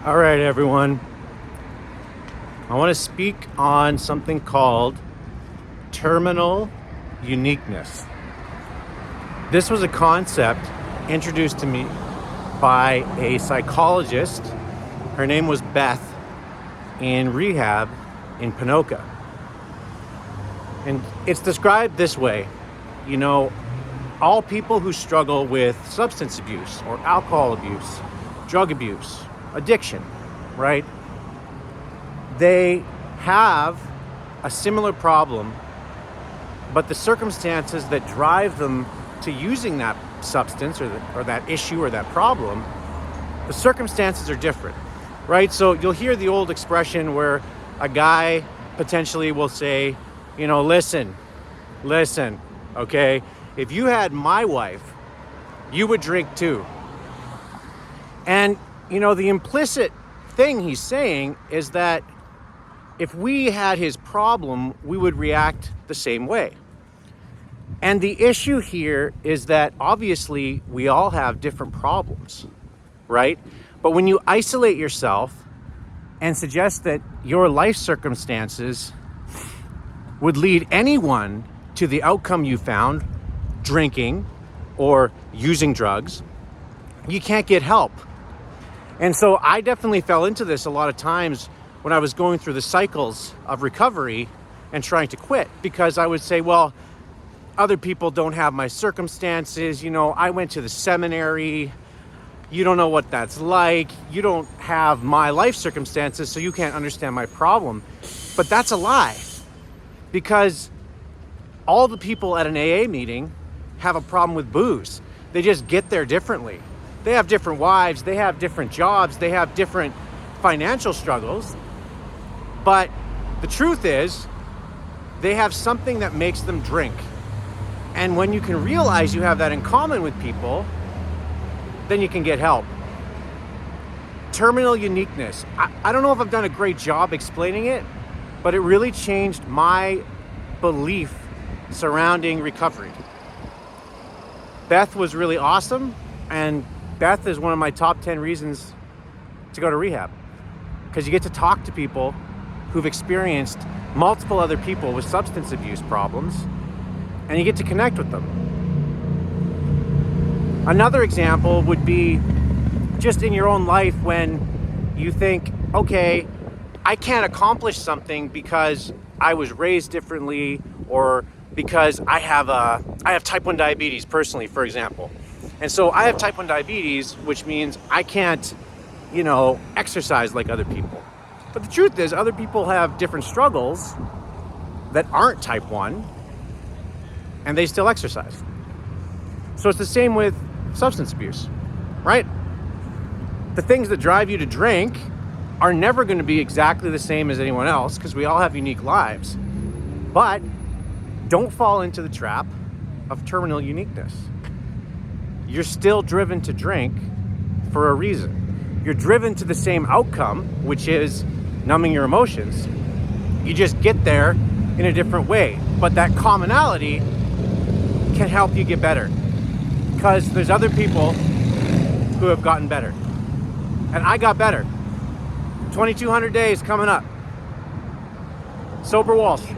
All right, everyone. I want to speak on something called terminal uniqueness. This was a concept introduced to me by a psychologist. Her name was Beth in Rehab in Panoka. And it's described this way. You know, all people who struggle with substance abuse or alcohol abuse, drug abuse, addiction, right? They have a similar problem, but the circumstances that drive them to using that substance or that issue or that problem, the circumstances are different, right? So you'll hear the old expression where a guy potentially will say, you know, listen, okay? If you had my wife, you would drink too. And, you know, the implicit thing he's saying is that if we had his problem, we would react the same way. And the issue here is that obviously we all have different problems, right? But when you isolate yourself and suggest that your life circumstances would lead anyone to the outcome you found, drinking or using drugs, you can't get help. And so I definitely fell into this a lot of times when I was going through the cycles of recovery and trying to quit, because I would say, well, other people don't have my circumstances. You know, I went to the seminary. You don't know what that's like. You don't have my life circumstances, so you can't understand my problem. But that's a lie, because all the people at an AA meeting have a problem with booze. They just get there differently. They have different wives, they have different jobs, they have different financial struggles. But the truth is, they have something that makes them drink. And when you can realize you have that in common with people, then you can get help. Terminal uniqueness. I don't know if I've done a great job explaining it, but it really changed my belief surrounding recovery. Beth was really awesome, and Beth is one of my top 10 reasons to go to rehab, because you get to talk to people who've experienced multiple other people with substance abuse problems, and you get to connect with them. Another example would be just in your own life when you think, okay, I can't accomplish something because I was raised differently, or because I have type 1 diabetes personally, for example. And so I have type 1 diabetes, which means I can't, you know, exercise like other people. But the truth is, other people have different struggles that aren't type 1, and they still exercise. So it's the same with substance abuse, right? The things that drive you to drink are never going to be exactly the same as anyone else, because we all have unique lives. But don't fall into the trap of terminal uniqueness. You're still driven to drink for a reason. You're driven to the same outcome, which is numbing your emotions. You just get there in a different way. But that commonality can help you get better, because there's other people who have gotten better. And I got better. 2,200 days coming up. Sober Walsh.